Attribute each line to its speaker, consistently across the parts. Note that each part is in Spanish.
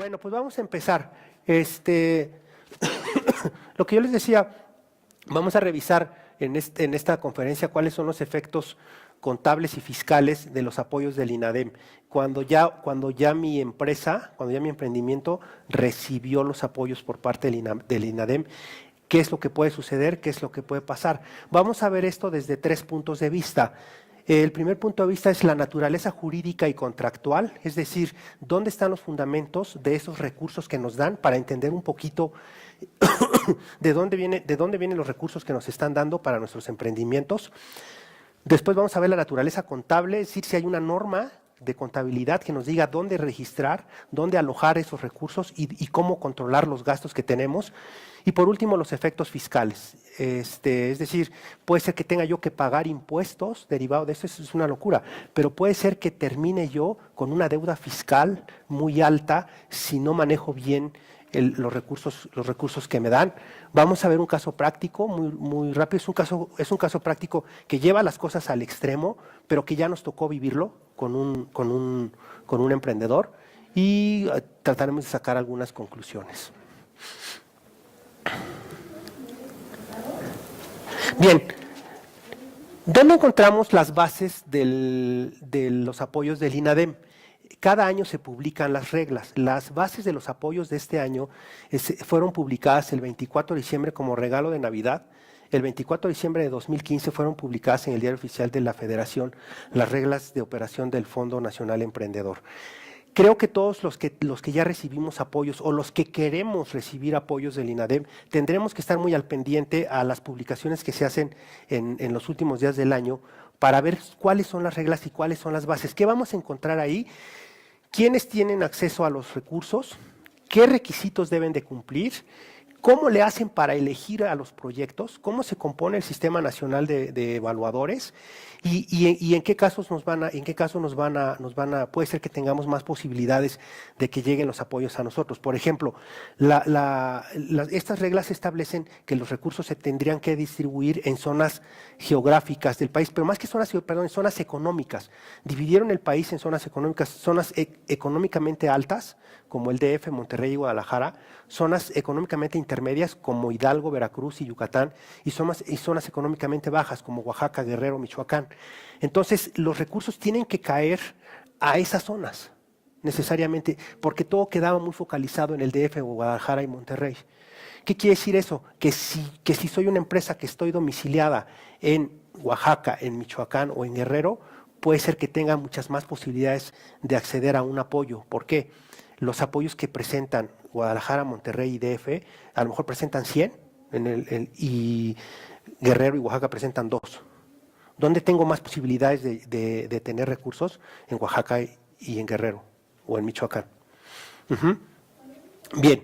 Speaker 1: Bueno, pues vamos a empezar. Lo que yo les decía, vamos a revisar en esta conferencia cuáles son los efectos contables y fiscales de los apoyos del INADEM. Cuando ya mi empresa, cuando ya mi emprendimiento recibió los apoyos por parte del INADEM, ¿qué es lo que puede suceder? ¿Qué es lo que puede pasar? Vamos a ver esto desde 3 puntos de vista. El primer punto de vista es la naturaleza jurídica y contractual, es decir, dónde están los fundamentos de esos recursos que nos dan para entender un poquito de dónde vienen los recursos que nos están dando para nuestros emprendimientos. Después vamos a ver la naturaleza contable, es decir, si hay una norma de contabilidad que nos diga dónde registrar, dónde alojar esos recursos y cómo controlar los gastos que tenemos. Y por último, los efectos fiscales. Es decir, puede ser que tenga yo que pagar impuestos derivados de eso, es una locura, pero puede ser que termine yo con una deuda fiscal muy alta si no manejo bien los recursos que me dan. Vamos a ver un caso práctico, muy rápido. Es un caso práctico que lleva las cosas al extremo, pero que ya nos tocó vivirlo con un emprendedor y trataremos de sacar algunas conclusiones. Bien, ¿dónde encontramos las bases de los apoyos del INADEM? Cada año se publican las reglas. Las bases de los apoyos de este año fueron publicadas el 24 de diciembre como regalo de Navidad. El 24 de diciembre de 2015 fueron publicadas en el Diario Oficial de la Federación las reglas de operación del Fondo Nacional Emprendedor. Creo que todos los que ya recibimos apoyos o los que queremos recibir apoyos del INADEM tendremos que estar muy al pendiente a las publicaciones que se hacen en los últimos días del año para ver cuáles son las reglas y cuáles son las bases. ¿Qué vamos a encontrar ahí? ¿Quiénes tienen acceso a los recursos? ¿Qué requisitos deben de cumplir? ¿Cómo le hacen para elegir a los proyectos? ¿Cómo se compone el Sistema Nacional de Evaluadores? ¿Y en qué casos puede ser que tengamos más posibilidades de que lleguen los apoyos a nosotros? Por ejemplo, estas reglas establecen que los recursos se tendrían que distribuir en zonas geográficas del país, pero más que en zonas económicas. Dividieron el país en zonas económicas, zonas económicamente altas, como el DF, Monterrey y Guadalajara, zonas económicamente intermedias como Hidalgo, Veracruz y Yucatán, y zonas económicamente bajas como Oaxaca, Guerrero, Michoacán. Entonces, los recursos tienen que caer a esas zonas, necesariamente, porque todo quedaba muy focalizado en el DF, Guadalajara y Monterrey. ¿Qué quiere decir eso? Que si soy una empresa que estoy domiciliada en Oaxaca, en Michoacán o en Guerrero, puede ser que tenga muchas más posibilidades de acceder a un apoyo. ¿Por qué? Los apoyos que presentan Guadalajara, Monterrey y DF, a lo mejor presentan 100 y Guerrero y Oaxaca presentan 2. ¿Dónde tengo más posibilidades de tener recursos? En Oaxaca y en Guerrero o en Michoacán. Bien,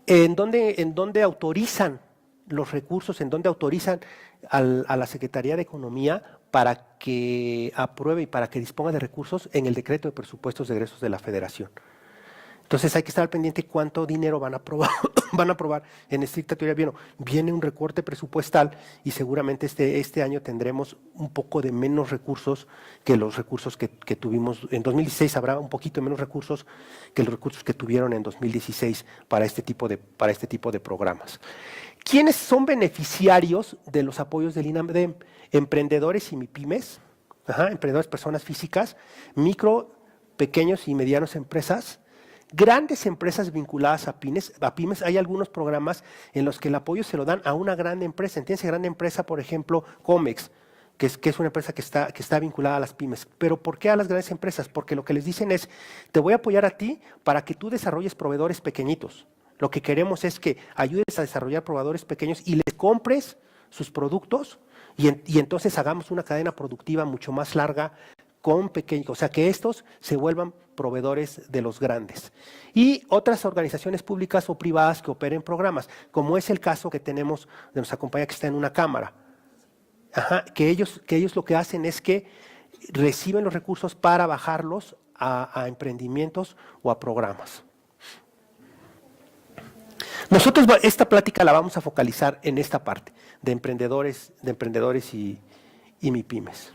Speaker 1: ¿en dónde autorizan los recursos? ¿En dónde autorizan a la Secretaría de Economía para que apruebe y para que disponga de recursos? En el decreto de presupuestos de egresos de la Federación. Entonces hay que estar al pendiente cuánto dinero van a aprobar en estricta teoría. Bien, viene un recorte presupuestal y seguramente este año tendremos un poco de menos recursos que los recursos que tuvimos. En 2016 habrá un poquito menos recursos que los recursos que tuvieron en 2016 para este tipo de programas. ¿Quiénes son beneficiarios de los apoyos del INADEM? Emprendedores y MIPYMES, emprendedores, personas físicas, micro, pequeños y medianas empresas, grandes empresas vinculadas a pymes. Hay algunos programas en los que el apoyo se lo dan a una gran empresa. Entiéndase, gran empresa, por ejemplo, Comex, que es una empresa que está vinculada a las pymes. ¿Pero por qué a las grandes empresas? Porque lo que les dicen es, te voy a apoyar a ti para que tú desarrolles proveedores pequeñitos. Lo que queremos es que ayudes a desarrollar proveedores pequeños y les compres sus productos y entonces hagamos una cadena productiva mucho más larga con pequeños, o sea, que estos se vuelvan proveedores de los grandes. Y otras organizaciones públicas o privadas que operen programas, como es el caso que tenemos de nuestra compañía que está en una cámara. Que ellos lo que hacen es que reciben los recursos para bajarlos a emprendimientos o a programas. Nosotros esta plática la vamos a focalizar en esta parte de emprendedores y MIPYMES.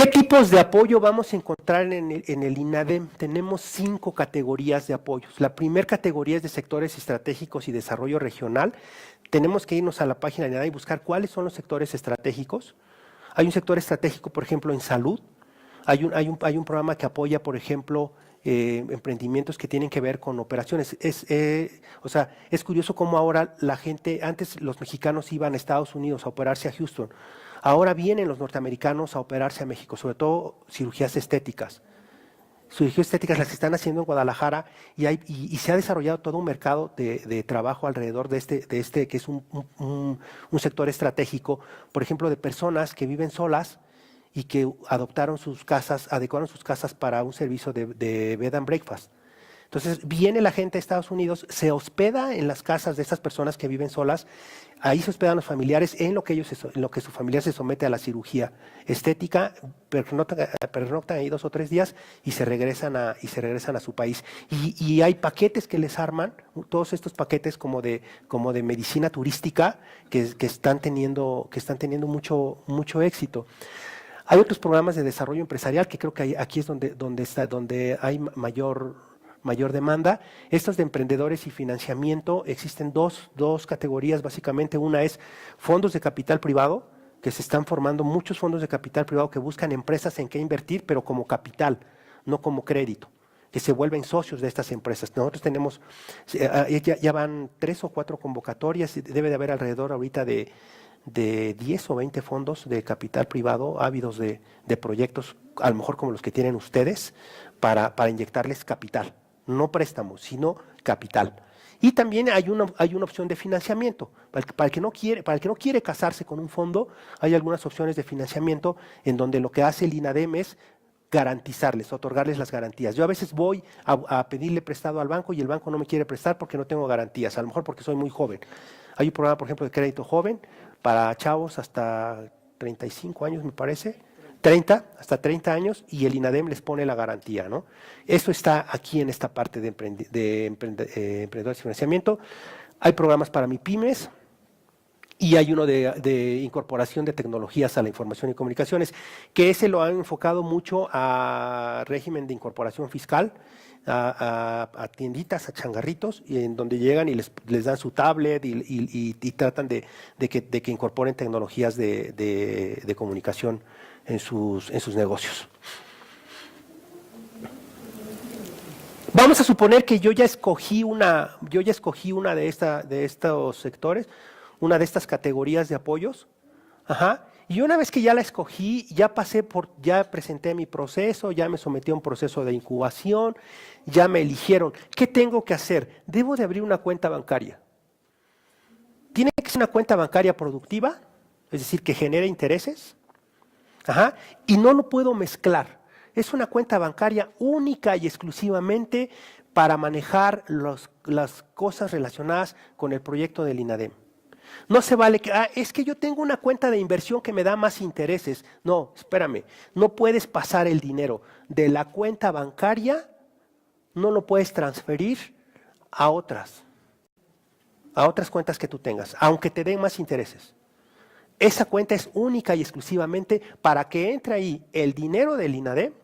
Speaker 1: ¿Qué tipos de apoyo vamos a encontrar en el INADEM? Tenemos 5 categorías de apoyos. La primera categoría es de sectores estratégicos y desarrollo regional. Tenemos que irnos a la página de INADEM y buscar cuáles son los sectores estratégicos. Hay un sector estratégico, por ejemplo, en salud. Hay un programa que apoya, por ejemplo, emprendimientos que tienen que ver con operaciones. O sea, es curioso cómo ahora la gente, antes los mexicanos iban a Estados Unidos a operarse a Houston. Ahora vienen los norteamericanos a operarse a México, sobre todo cirugías estéticas. Cirugías estéticas las están haciendo en Guadalajara y se ha desarrollado todo un mercado de trabajo alrededor de este que es un sector estratégico, por ejemplo, de personas que viven solas y que adecuaron sus casas para un servicio de bed and breakfast. Entonces viene la gente de Estados Unidos, se hospeda en las casas de esas personas que viven solas, ahí se hospedan los familiares en lo que su familiar se somete a la cirugía estética, pernoctan ahí 2 o 3 días y se regresan a su país. Y hay paquetes que les arman, todos estos paquetes como de medicina turística que están teniendo mucho éxito. Hay otros programas de desarrollo empresarial que creo que aquí es donde hay mayor demanda. Estos de emprendedores y financiamiento, existen dos categorías básicamente. Una es fondos de capital privado, que se están formando muchos fondos de capital privado que buscan empresas en que invertir, pero como capital, no como crédito, que se vuelven socios de estas empresas. Nosotros tenemos, ya van 3 o 4 convocatorias, debe de haber alrededor ahorita de 10 o 20 fondos de capital privado ávidos de proyectos, a lo mejor como los que tienen ustedes, para inyectarles capital. No préstamos, sino capital. Y también hay una opción de financiamiento. Para el que no quiere casarse con un fondo, hay algunas opciones de financiamiento en donde lo que hace el INADEM es garantizarles, otorgarles las garantías. Yo a veces voy a pedirle prestado al banco y el banco no me quiere prestar porque no tengo garantías, a lo mejor porque soy muy joven. Hay un programa, por ejemplo, de crédito joven para chavos hasta 35 años, me parece, hasta 30 años, y el INADEM les pone la garantía, ¿no? Eso está aquí en esta parte de emprendedores y financiamiento. Hay programas para MIPYMES y hay uno de incorporación de tecnologías a la información y comunicaciones, que ese lo han enfocado mucho a régimen de incorporación fiscal, a tienditas, a changarritos, y en donde llegan y les dan su tablet y tratan de que incorporen tecnologías de comunicación en sus negocios. Vamos a suponer que yo ya escogí una de estos sectores, una de estas categorías de apoyos. Ajá. Y una vez que ya la escogí, ya presenté mi proceso, ya me sometí a un proceso de incubación, ya me eligieron. ¿Qué tengo que hacer? Debo de abrir una cuenta bancaria. Tiene que ser una cuenta bancaria productiva, es decir, que genere intereses. Ajá. Y no lo puedo mezclar. Es una cuenta bancaria única y exclusivamente para manejar las cosas relacionadas con el proyecto del INADEM. No se vale que, es que yo tengo una cuenta de inversión que me da más intereses. No, espérame, no puedes pasar el dinero de la cuenta bancaria, no lo puedes transferir a otras cuentas que tú tengas, aunque te den más intereses. Esa cuenta es única y exclusivamente para que entre ahí el dinero del INADEM,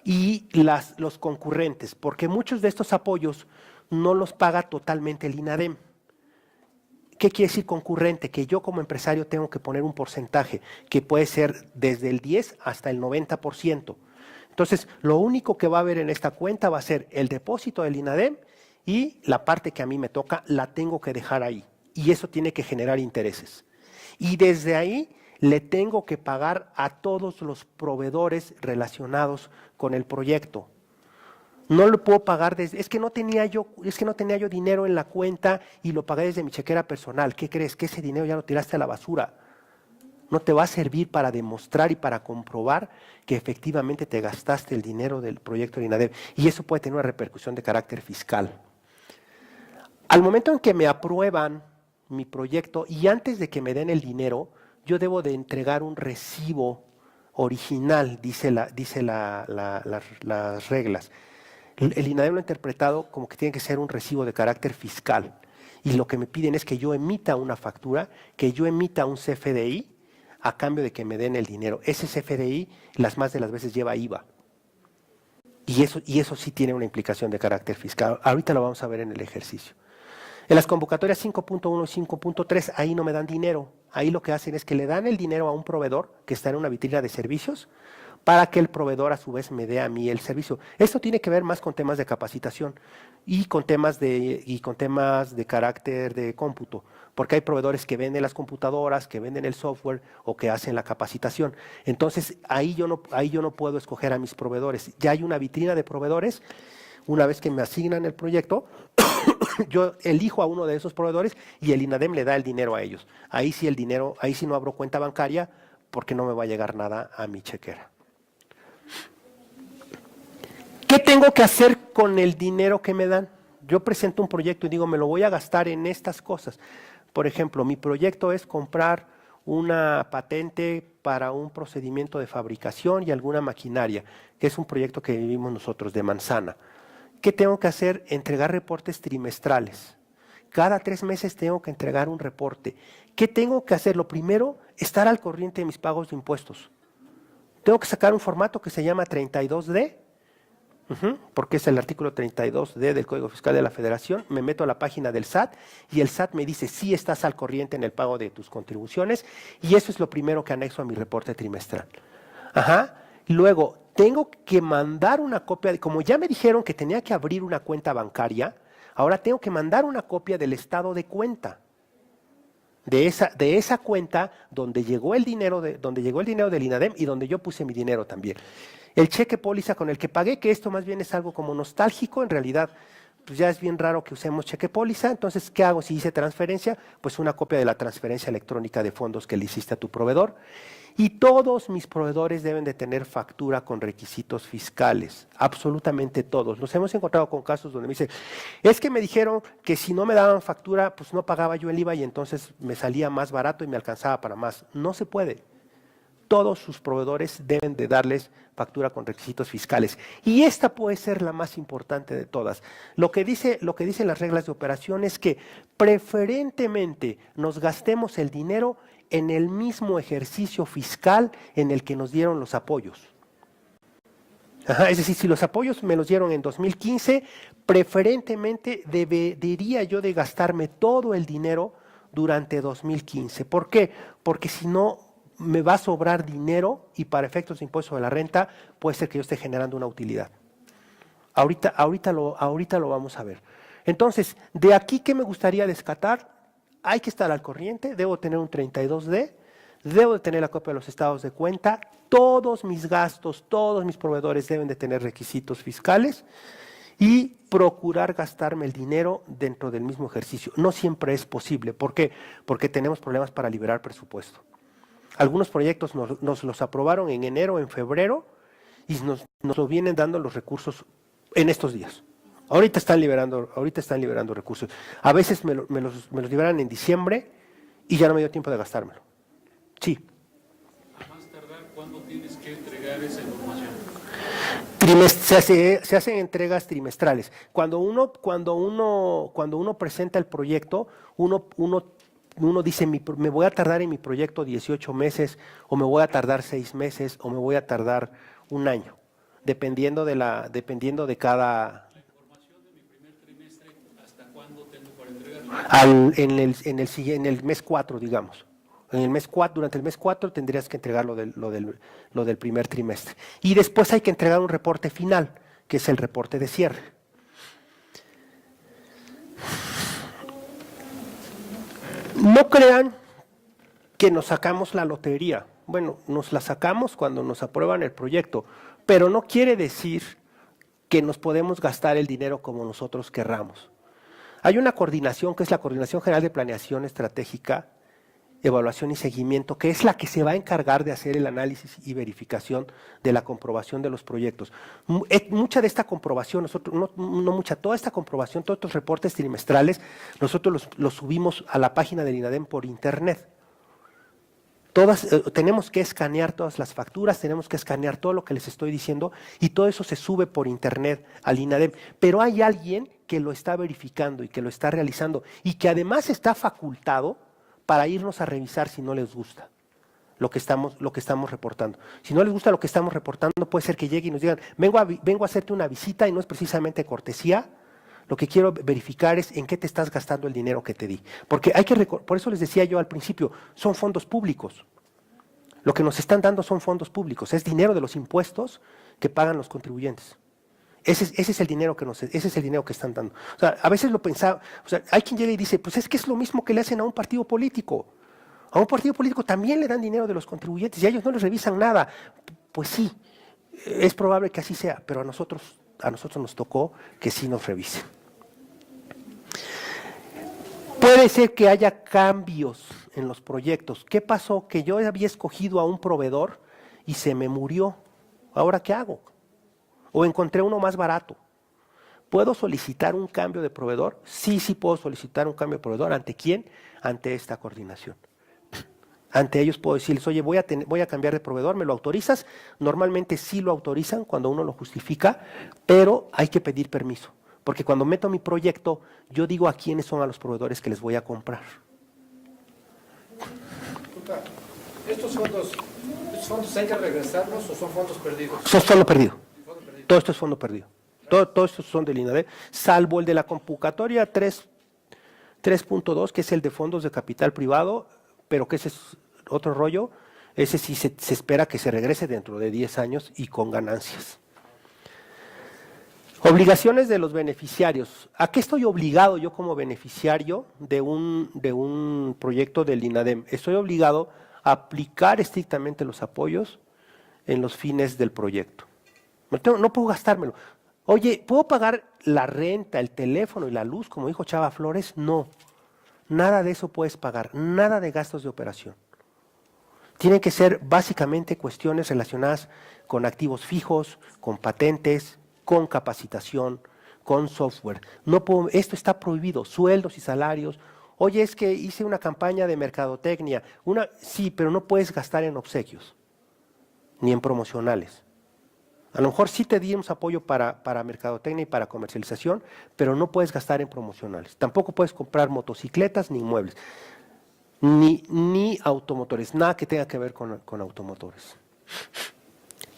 Speaker 1: y los concurrentes, porque muchos de estos apoyos no los paga totalmente el INADEM. ¿Qué quiere decir concurrente? Que yo como empresario tengo que poner un porcentaje que puede ser desde el 10 hasta el 90%. Entonces, lo único que va a haber en esta cuenta va a ser el depósito del INADEM y la parte que a mí me toca la tengo que dejar ahí. Y eso tiene que generar intereses. Y desde ahí le tengo que pagar a todos los proveedores relacionados con el proyecto. No lo puedo pagar es que no tenía yo dinero en la cuenta y lo pagué desde mi chequera personal. ¿Qué crees? Que ese dinero ya lo tiraste a la basura. No te va a servir para demostrar y para comprobar que efectivamente te gastaste el dinero del proyecto de INADEM. Y eso puede tener una repercusión de carácter fiscal. Al momento en que me aprueban mi proyecto y antes de que me den el dinero, yo debo de entregar un recibo original, dice las reglas. El INADEM lo ha interpretado como que tiene que ser un recibo de carácter fiscal. Y lo que me piden es que yo emita una factura, que yo emita un CFDI a cambio de que me den el dinero. Ese CFDI las más de las veces lleva IVA. Y eso sí tiene una implicación de carácter fiscal. Ahorita lo vamos a ver en el ejercicio. En las convocatorias 5.1 y 5.3, ahí no me dan dinero. Ahí lo que hacen es que le dan el dinero a un proveedor que está en una vitrina de servicios para que el proveedor a su vez me dé a mí el servicio. Esto tiene que ver más con temas de capacitación y con temas de carácter de cómputo, porque hay proveedores que venden las computadoras, que venden el software o que hacen la capacitación. Entonces, ahí yo no puedo escoger a mis proveedores. Ya hay una vitrina de proveedores. Una vez que me asignan el proyecto, yo elijo a uno de esos proveedores y el INADEM le da el dinero a ellos. Ahí sí no abro cuenta bancaria porque no me va a llegar nada a mi chequera. ¿Qué tengo que hacer con el dinero que me dan? Yo presento un proyecto y digo, me lo voy a gastar en estas cosas. Por ejemplo, mi proyecto es comprar una patente para un procedimiento de fabricación y alguna maquinaria, que es un proyecto que vivimos nosotros de manzana. ¿Qué tengo que hacer? Entregar reportes trimestrales. Cada 3 meses tengo que entregar un reporte. ¿Qué tengo que hacer? Lo primero, estar al corriente de mis pagos de impuestos. Tengo que sacar un formato que se llama 32D, porque es el artículo 32D del Código Fiscal de la Federación. Me meto a la página del SAT y el SAT me dice si estás al corriente en el pago de tus contribuciones, y eso es lo primero que anexo a mi reporte trimestral. Luego, tengo que mandar una copia, como ya me dijeron que tenía que abrir una cuenta bancaria, ahora tengo que mandar una copia del estado de cuenta. De esa cuenta donde llegó el dinero del INADEM y donde yo puse mi dinero también. El cheque póliza con el que pagué, que esto más bien es algo como nostálgico, en realidad pues ya es bien raro que usemos cheque póliza. Entonces, ¿qué hago si hice transferencia? Pues una copia de la transferencia electrónica de fondos que le hiciste a tu proveedor. Y todos mis proveedores deben de tener factura con requisitos fiscales, absolutamente todos. Nos hemos encontrado con casos donde me dicen, es que me dijeron que si no me daban factura, pues no pagaba yo el IVA y entonces me salía más barato y me alcanzaba para más. No se puede. Todos sus proveedores deben de darles factura con requisitos fiscales. Y esta puede ser la más importante de todas. Lo que dicen las reglas de operación es que preferentemente nos gastemos el dinero en el mismo ejercicio fiscal en el que nos dieron los apoyos. Es decir, si los apoyos me los dieron en 2015, preferentemente debería yo de gastarme todo el dinero durante 2015. ¿Por qué? Porque si no, me va a sobrar dinero y para efectos de impuesto de la renta puede ser que yo esté generando una utilidad. Ahorita lo vamos a ver. Entonces, de aquí, ¿qué me gustaría descartar? Hay que estar al corriente, debo tener un 32D, debo de tener la copia de los estados de cuenta, todos mis gastos, todos mis proveedores deben de tener requisitos fiscales y procurar gastarme el dinero dentro del mismo ejercicio. No siempre es posible. ¿Por qué? Porque tenemos problemas para liberar presupuesto. Algunos proyectos nos los aprobaron en enero, en febrero, y nos lo vienen dando los recursos en estos días. Ahorita están liberando recursos. A veces me los liberan en diciembre y ya no me dio tiempo de gastármelo. Sí.
Speaker 2: A más tardar, ¿cuándo tienes que entregar esa información?
Speaker 1: Se hacen entregas trimestrales. Cuando uno presenta el proyecto, uno dice, me voy a tardar en mi proyecto 18 meses, o me voy a tardar 6 meses, o me voy a tardar un año, dependiendo de cada...
Speaker 2: La información de mi primer trimestre, ¿hasta cuándo tengo para entregarla?
Speaker 1: En el mes 4, digamos. Durante el mes 4 tendrías que entregar lo del primer trimestre. Y después hay que entregar un reporte final, que es el reporte de cierre. No crean que nos sacamos la lotería. Bueno, nos la sacamos cuando nos aprueban el proyecto, pero no quiere decir que nos podemos gastar el dinero como nosotros querramos. Hay una coordinación que es la Coordinación General de Planeación Estratégica, Evaluación y Seguimiento, que es la que se va a encargar de hacer el análisis y verificación de la comprobación de los proyectos. Mucha de esta comprobación, toda esta comprobación, todos estos reportes trimestrales, nosotros los subimos a la página del INADEM por internet. Tenemos que escanear todas las facturas, tenemos que escanear todo lo que les estoy diciendo y todo eso se sube por internet al INADEM. Pero hay alguien que lo está verificando y que lo está realizando y que además está facultado para irnos a revisar si no les gusta. lo que estamos reportando. Si no les gusta lo que estamos reportando, puede ser que lleguen y nos digan, vengo a hacerte una visita y no es precisamente cortesía. Lo que quiero verificar es en qué te estás gastando el dinero que te di. Porque por eso les decía yo al principio, son fondos públicos. Lo que nos están dando son fondos públicos, es dinero de los impuestos que pagan los contribuyentes. Ese es el dinero ese es el dinero que están dando. O sea, a veces lo pensaba, o sea, hay quien llega y dice, pues es que es lo mismo que le hacen a un partido político. A un partido político también le dan dinero de los contribuyentes y a ellos no les revisan nada. Pues sí, es probable que así sea, pero a nosotros nos tocó que sí nos revisen. Puede ser que haya cambios en los proyectos. ¿Qué pasó? Que yo había escogido a un proveedor y se me murió. ¿Ahora qué hago? O encontré uno más barato. ¿Puedo solicitar un cambio de proveedor? Sí, sí puedo solicitar un cambio de proveedor. ¿Ante quién? Ante esta coordinación. Ante ellos puedo decirles, oye, voy a cambiar de proveedor, ¿me lo autorizas? Normalmente sí lo autorizan cuando uno lo justifica, pero hay que pedir permiso. Porque cuando meto mi proyecto, yo digo a quiénes son a los proveedores que les voy a comprar.
Speaker 3: ¿Estos fondos hay que regresarlos o son fondos perdidos?
Speaker 1: Son fondo perdido. Todo esto es fondo perdido. Todos estos son del INADEM, salvo el de la convocatoria 3.2, que es el de fondos de capital privado, pero que ese es otro rollo. Ese sí se espera que se regrese dentro de 10 años y con ganancias. Obligaciones de los beneficiarios. ¿A qué estoy obligado yo como beneficiario de un proyecto del INADEM? Estoy obligado a aplicar estrictamente los apoyos en los fines del proyecto. No puedo gastármelo. Oye, ¿puedo pagar la renta, el teléfono y la luz, como dijo Chava Flores? No. Nada de eso puedes pagar, nada de gastos de operación. Tienen que ser básicamente cuestiones relacionadas con activos fijos, con patentes, con capacitación, con software. Esto está prohibido, sueldos y salarios. Oye, es que hice una campaña de mercadotecnia. Sí, pero no puedes gastar en obsequios, ni en promocionales. A lo mejor sí te dimos apoyo para mercadotecnia y para comercialización, pero no puedes gastar en promocionales. Tampoco puedes comprar motocicletas ni inmuebles, ni automotores, nada que tenga que ver con automotores.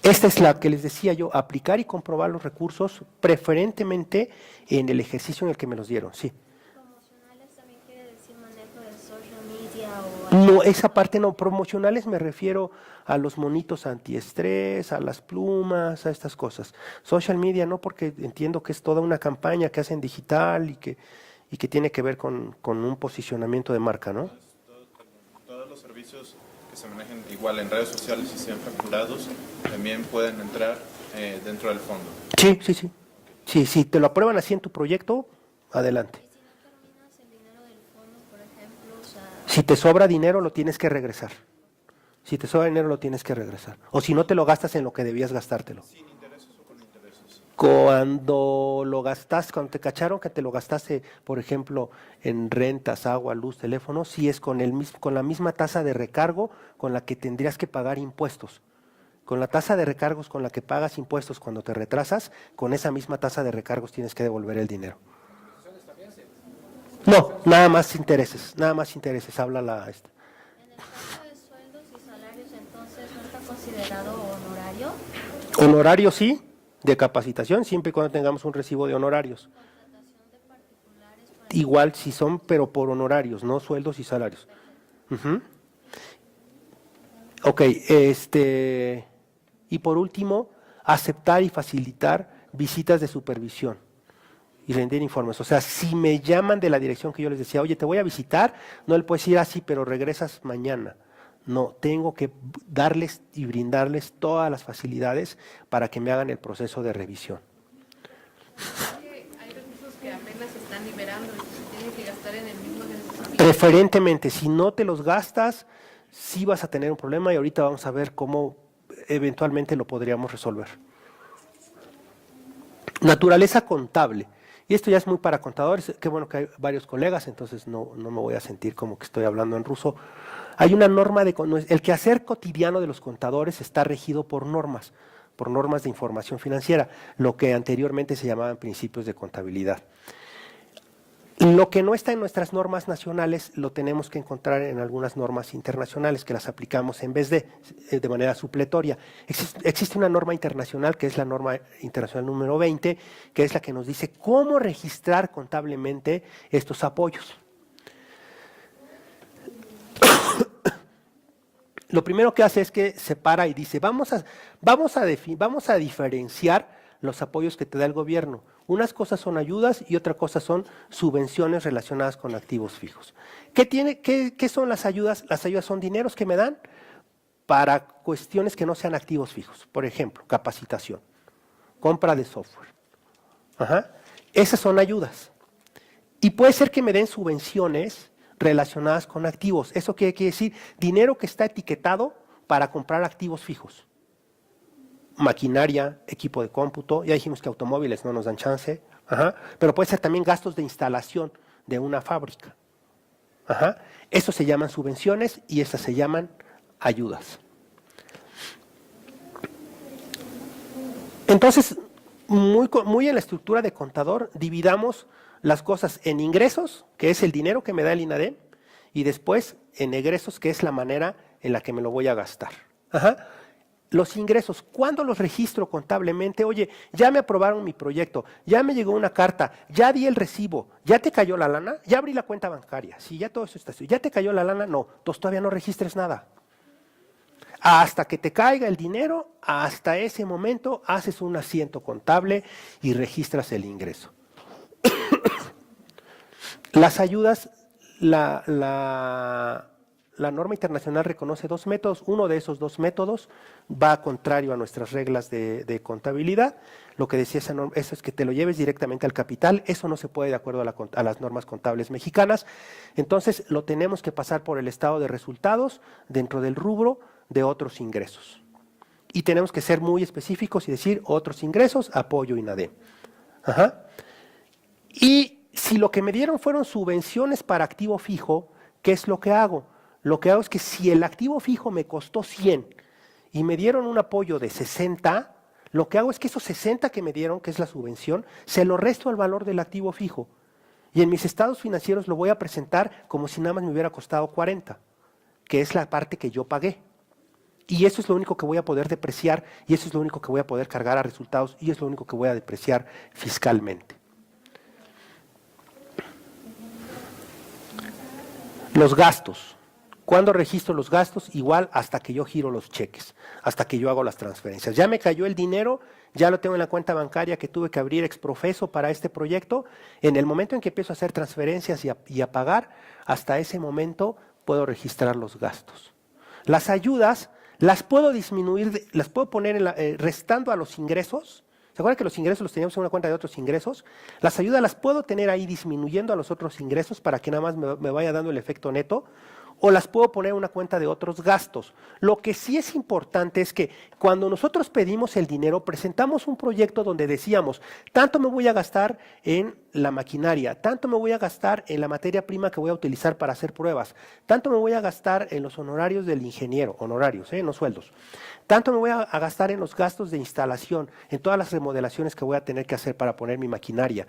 Speaker 1: Esta es la que les decía yo, aplicar y comprobar los recursos, preferentemente en el ejercicio en el que me los dieron, sí.
Speaker 4: ¿Promocionales también quiere decir manejo de social media o...?
Speaker 1: No, esa parte no. Promocionales me refiero a los monitos antiestrés, a las plumas, a estas cosas. Social media no, porque entiendo que es toda una campaña que hacen digital y que tiene que ver con un posicionamiento de marca, ¿no?
Speaker 5: Todos los servicios que se manejen igual en redes sociales y sean facturados también pueden entrar dentro del fondo.
Speaker 1: Sí, sí, sí. Sí, si te lo aprueban así en tu proyecto, adelante.
Speaker 4: ¿Y si no terminas el dinero del fondo, por ejemplo? O sea,
Speaker 1: Si te sobra dinero, lo tienes que regresar. Si te sobra dinero, lo tienes que regresar. O si no te lo gastas en lo que debías gastártelo.
Speaker 5: ¿Sin intereses o con intereses?
Speaker 1: Cuando te cacharon que te lo gastaste, por ejemplo, en rentas, agua, luz, teléfono, sí es con la misma tasa de recargo con la que tendrías que pagar impuestos. Con la tasa de recargos con la que pagas impuestos cuando te retrasas, con esa misma tasa de recargos tienes que devolver el dinero. No, nada más intereses, habla
Speaker 4: en el caso de sueldos y salarios, entonces, ¿no está considerado honorario?
Speaker 1: Honorario sí, de capacitación, siempre y cuando tengamos un recibo de honorarios.
Speaker 4: Contratación de particulares para...
Speaker 1: Igual si son, pero por honorarios, no sueldos y salarios. Ujú. Ok, y por último, aceptar y facilitar visitas de supervisión y rendir informes. O sea, si me llaman de la dirección que yo les decía, oye, te voy a visitar, no le puedes ir así, pero regresas mañana. No, tengo que darles y brindarles todas las facilidades para que me hagan el proceso de revisión.
Speaker 6: Hay recursos que apenas se están liberando y se tienen que gastar en el mismo ejercicio.
Speaker 1: Preferentemente, si no te los gastas, sí vas a tener un problema y ahorita vamos a ver cómo eventualmente lo podríamos resolver. Naturaleza contable. Y esto ya es muy para contadores. Qué bueno que hay varios colegas, entonces no me voy a sentir como que estoy hablando en ruso. Hay una norma el quehacer cotidiano de los contadores está regido por normas de información financiera, lo que anteriormente se llamaban principios de contabilidad. Lo que no está en nuestras normas nacionales lo tenemos que encontrar en algunas normas internacionales que las aplicamos en vez de manera supletoria. Existe una norma internacional que es la norma internacional número 20, que es la que nos dice cómo registrar contablemente estos apoyos. Lo primero que hace es que separa y dice, vamos a diferenciar los apoyos que te da el gobierno. Unas cosas son ayudas y otra cosa son subvenciones relacionadas con activos fijos. ¿Qué son las ayudas? Las ayudas son dineros que me dan para cuestiones que no sean activos fijos. Por ejemplo, capacitación, compra de software. Esas son ayudas. Y puede ser que me den subvenciones relacionadas con activos. ¿Eso qué quiere decir? Dinero que está etiquetado para comprar activos fijos. Maquinaria, equipo de cómputo, ya dijimos que automóviles no nos dan chance, pero puede ser también gastos de instalación de una fábrica. Eso se llaman subvenciones y esas se llaman ayudas. Entonces, muy en la estructura de contador, dividamos las cosas en ingresos, que es el dinero que me da el INADEM, y después en egresos, que es la manera en la que me lo voy a gastar. Los ingresos, ¿cuándo los registro contablemente? Oye, ya me aprobaron mi proyecto, ya me llegó una carta, ya di el recibo, ya te cayó la lana, ya abrí la cuenta bancaria, sí, ya todo eso está, ya te cayó la lana, no, entonces todavía no registres nada. Hasta que te caiga el dinero, hasta ese momento haces un asiento contable y registras el ingreso. Las ayudas, la norma internacional reconoce dos métodos. Uno de esos dos métodos va contrario a nuestras reglas de contabilidad. Lo que decía esa norma, eso es que te lo lleves directamente al capital. Eso no se puede de acuerdo a las normas contables mexicanas. Entonces lo tenemos que pasar por el estado de resultados dentro del rubro de otros ingresos. Y tenemos que ser muy específicos y decir otros ingresos, apoyo INADEM. Y si lo que me dieron fueron subvenciones para activo fijo, ¿qué es lo que hago? Lo que hago es que si el activo fijo me costó 100 y me dieron un apoyo de 60, lo que hago es que esos 60 que me dieron, que es la subvención, se lo resto al valor del activo fijo. Y en mis estados financieros lo voy a presentar como si nada más me hubiera costado 40, que es la parte que yo pagué. Y eso es lo único que voy a poder depreciar y eso es lo único que voy a poder cargar a resultados y es lo único que voy a depreciar fiscalmente. Los gastos. ¿Cuándo registro los gastos? Igual hasta que yo giro los cheques, hasta que yo hago las transferencias. Ya me cayó el dinero, ya lo tengo en la cuenta bancaria que tuve que abrir ex profeso para este proyecto. En el momento en que empiezo a hacer transferencias y a pagar, hasta ese momento puedo registrar los gastos. Las ayudas las puedo disminuir, las puedo poner restando a los ingresos. ¿Se acuerdan que los ingresos los teníamos en una cuenta de otros ingresos? Las ayudas las puedo tener ahí disminuyendo a los otros ingresos para que nada más me vaya dando el efecto neto, o las puedo poner en una cuenta de otros gastos. Lo que sí es importante es que cuando nosotros pedimos el dinero, presentamos un proyecto donde decíamos, tanto me voy a gastar en la maquinaria, tanto me voy a gastar en la materia prima que voy a utilizar para hacer pruebas, tanto me voy a gastar en los honorarios del ingeniero, honorarios, no sueldos, tanto me voy a gastar en los gastos de instalación, en todas las remodelaciones que voy a tener que hacer para poner mi maquinaria.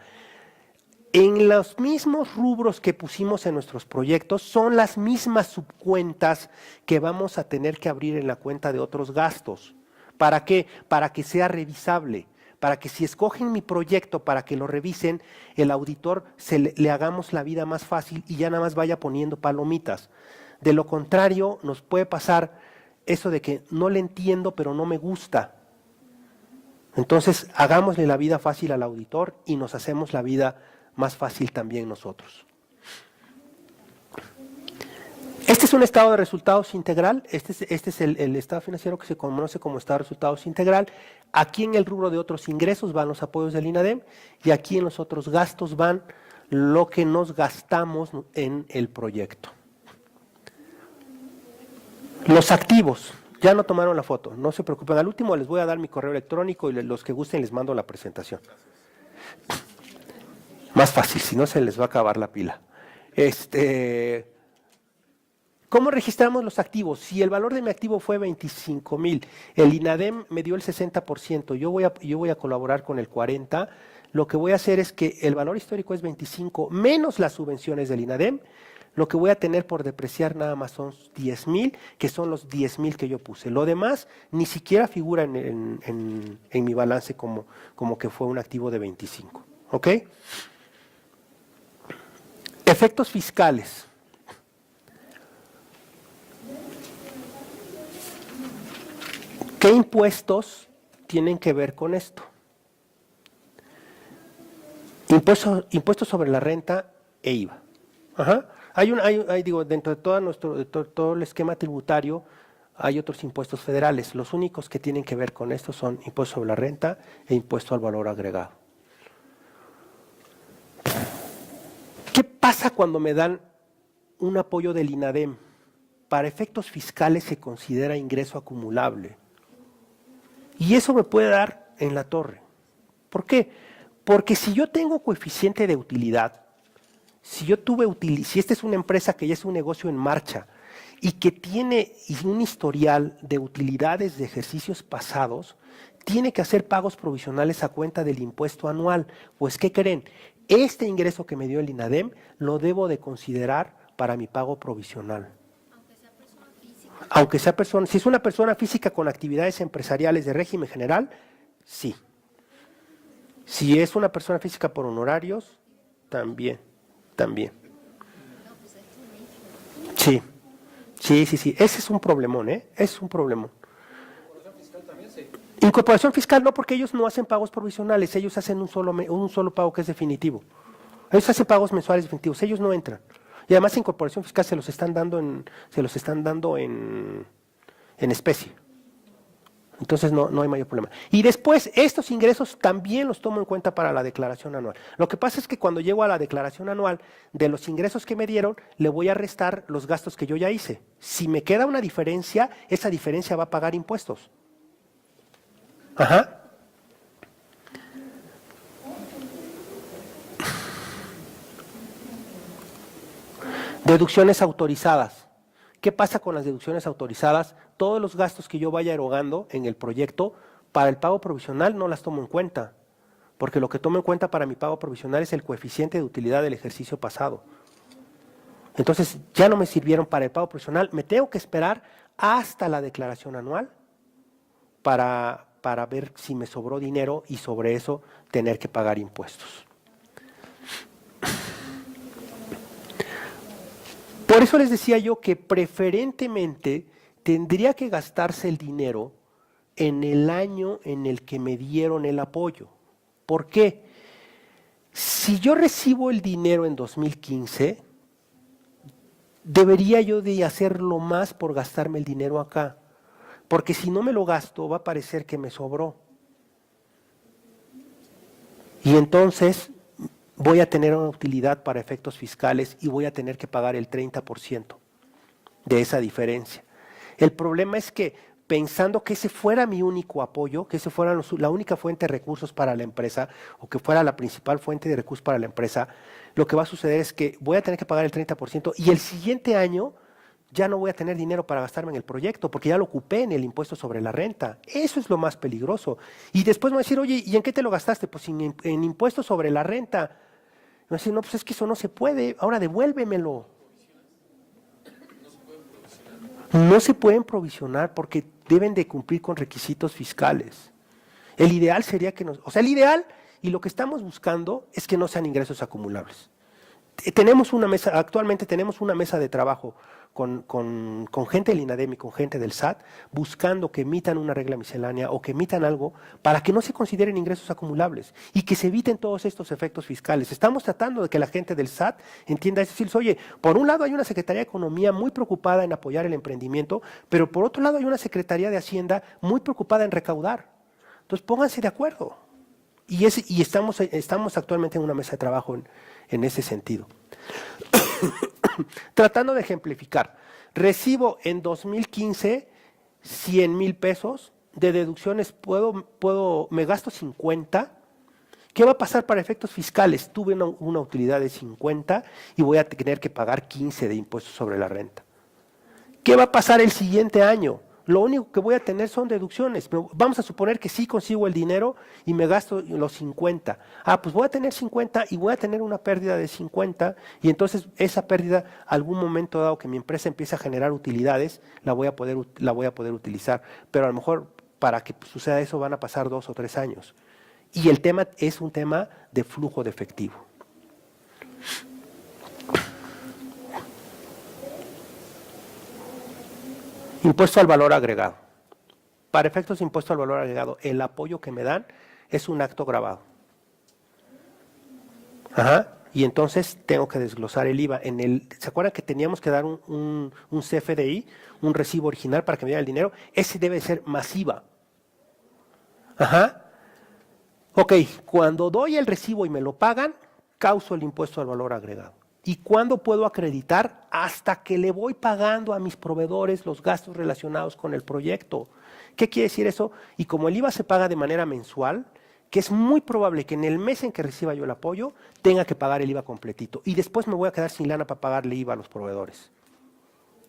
Speaker 1: En los mismos rubros que pusimos en nuestros proyectos son las mismas subcuentas que vamos a tener que abrir en la cuenta de otros gastos. ¿Para qué? Para que sea revisable, para que si escogen mi proyecto para que lo revisen, el auditor le hagamos la vida más fácil y ya nada más vaya poniendo palomitas. De lo contrario, nos puede pasar eso de que no le entiendo pero no me gusta. Entonces, hagámosle la vida fácil al auditor y nos hacemos la vida más fácil también nosotros. Este es un estado de resultados integral, este es el estado financiero que se conoce como estado de resultados integral. Aquí en el rubro de otros ingresos van los apoyos del INADEM y aquí en los otros gastos van lo que nos gastamos en el proyecto. Los activos, ya no tomaron la foto, no se preocupen, al último les voy a dar mi correo electrónico y los que gusten les mando la presentación. Más fácil, si no se les va a acabar la pila. ¿Cómo registramos los activos? Si el valor de mi activo fue 25,000, el INADEM me dio el 60%, yo voy a colaborar con el 40%, lo que voy a hacer es que el valor histórico es 25 menos las subvenciones del INADEM, lo que voy a tener por depreciar nada más son 10,000, que son los 10,000 que yo puse. Lo demás ni siquiera figura en mi balance como que fue un activo de 25. ¿Ok? Efectos fiscales. ¿Qué impuestos tienen que ver con esto? Impuestos sobre la renta e IVA. Ajá. Dentro de todo el esquema tributario hay otros impuestos federales. Los únicos que tienen que ver con esto son impuesto sobre la renta e impuesto al valor agregado. ¿Qué pasa cuando me dan un apoyo del INADEM? Para efectos fiscales se considera ingreso acumulable. Y eso me puede dar en la torre. ¿Por qué? Porque si yo tengo coeficiente de utilidad, si esta es una empresa que ya es un negocio en marcha y que tiene un historial de utilidades de ejercicios pasados, tiene que hacer pagos provisionales a cuenta del impuesto anual. Pues, ¿qué creen? Este ingreso que me dio el INADEM lo debo de considerar para mi pago provisional. Aunque sea persona, si es una persona física con actividades empresariales de régimen general, sí. Si es una persona física por honorarios, también. Sí. Ese es un problemón, Es un problemón.
Speaker 3: Incorporación fiscal también, sí.
Speaker 1: Incorporación fiscal no, porque ellos no hacen pagos provisionales, ellos hacen un solo pago que es definitivo. Ellos hacen pagos mensuales definitivos, ellos no entran. Y además incorporación fiscal se los están dando en especie. Entonces no hay mayor problema. Y después, estos ingresos también los tomo en cuenta para la declaración anual. Lo que pasa es que cuando llego a la declaración anual, de los ingresos que me dieron, le voy a restar los gastos que yo ya hice. Si me queda una diferencia, esa diferencia va a pagar impuestos. Ajá. Deducciones autorizadas. ¿Qué pasa con las deducciones autorizadas? Todos los gastos que yo vaya erogando en el proyecto, para el pago provisional no las tomo en cuenta, porque lo que tomo en cuenta para mi pago provisional es el coeficiente de utilidad del ejercicio pasado. Entonces ya no me sirvieron para el pago provisional, me tengo que esperar hasta la declaración anual para ver si me sobró dinero y sobre eso tener que pagar impuestos. Por eso les decía yo que preferentemente tendría que gastarse el dinero en el año en el que me dieron el apoyo. ¿Por qué? Si yo recibo el dinero en 2015, debería yo de hacerlo más por gastarme el dinero acá. Porque si no me lo gasto, va a parecer que me sobró. Y entonces voy a tener una utilidad para efectos fiscales y voy a tener que pagar el 30% de esa diferencia. El problema es que pensando que ese fuera mi único apoyo, que ese fuera la única fuente de recursos para la empresa o que fuera la principal fuente de recursos para la empresa, lo que va a suceder es que voy a tener que pagar el 30% y el siguiente año ya no voy a tener dinero para gastarme en el proyecto porque ya lo ocupé en el impuesto sobre la renta. Eso es lo más peligroso. Y después me va a decir, oye, ¿y en qué te lo gastaste? Pues en impuesto sobre la renta. Me va a decir, no, pues es que eso no se puede, ahora devuélvemelo. No se pueden provisionar porque deben de cumplir con requisitos fiscales. El ideal sería que el ideal y lo que estamos buscando es que no sean ingresos acumulables. Actualmente tenemos una mesa de trabajo con gente del INADEM y con gente del SAT buscando que emitan una regla miscelánea o que emitan algo para que no se consideren ingresos acumulables y que se eviten todos estos efectos fiscales. Estamos tratando de que la gente del SAT entienda eso. Es decir, oye, por un lado hay una Secretaría de Economía muy preocupada en apoyar el emprendimiento, pero por otro lado hay una Secretaría de Hacienda muy preocupada en recaudar. Entonces pónganse de acuerdo. Y estamos actualmente en una mesa de trabajo en ese sentido. Tratando de ejemplificar, recibo en 2015 100,000 pesos, de deducciones me gasto 50. ¿Qué va a pasar para efectos fiscales? Tuve una utilidad de 50 y voy a tener que pagar 15 de impuestos sobre la renta. ¿Qué va a pasar el siguiente año? Lo único que voy a tener son deducciones. Pero vamos a suponer que sí consigo el dinero y me gasto los 50. Ah, pues voy a tener 50 y voy a tener una pérdida de 50 y entonces esa pérdida, algún momento dado que mi empresa empiece a generar utilidades, la voy a poder utilizar. Pero a lo mejor para que suceda eso van a pasar 2 o 3 años. Y el tema es un tema de flujo de efectivo. Impuesto al valor agregado. Para efectos de impuesto al valor agregado, el apoyo que me dan es un acto grabado. Ajá. Y entonces tengo que desglosar el IVA. ¿Se acuerdan que teníamos que dar un CFDI, un recibo original para que me diera el dinero? Ese debe ser masiva. Ajá. Ok, cuando doy el recibo y me lo pagan, causo el impuesto al valor agregado. ¿Y cuándo puedo acreditar? Hasta que le voy pagando a mis proveedores los gastos relacionados con el proyecto. ¿Qué quiere decir eso? Y como el IVA se paga de manera mensual, que es muy probable que en el mes en que reciba yo el apoyo, tenga que pagar el IVA completito. Y después me voy a quedar sin lana para pagarle IVA a los proveedores.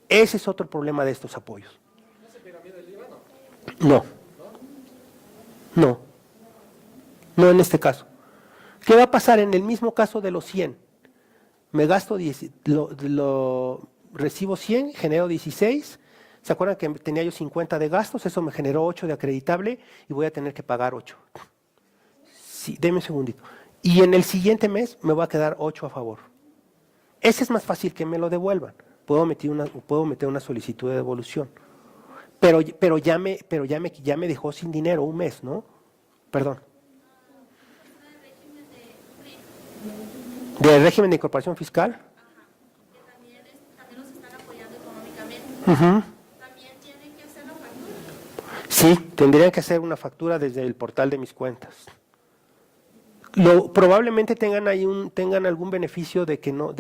Speaker 1: Ese es otro problema de estos apoyos.
Speaker 3: ¿No se piramida el IVA,
Speaker 1: No. No en este caso. ¿Qué va a pasar en el mismo caso de los 100? Me gasto 10, recibo 100, genero 16. ¿Se acuerdan que tenía yo 50 de gastos? Eso me generó 8 de acreditable y voy a tener que pagar 8. Sí, deme un segundito. Y en el siguiente mes me va a quedar 8 a favor. Ese es más fácil que me lo devuelvan. Puedo meter una solicitud de devolución. Pero ya me dejó sin dinero un mes, ¿no? Perdón. ¿Del régimen de incorporación fiscal?
Speaker 4: Ajá, que también los están apoyando económicamente. También tienen que hacer la factura.
Speaker 1: Sí, tendrían que hacer una factura desde el portal de mis cuentas. Probablemente tengan algún beneficio de que no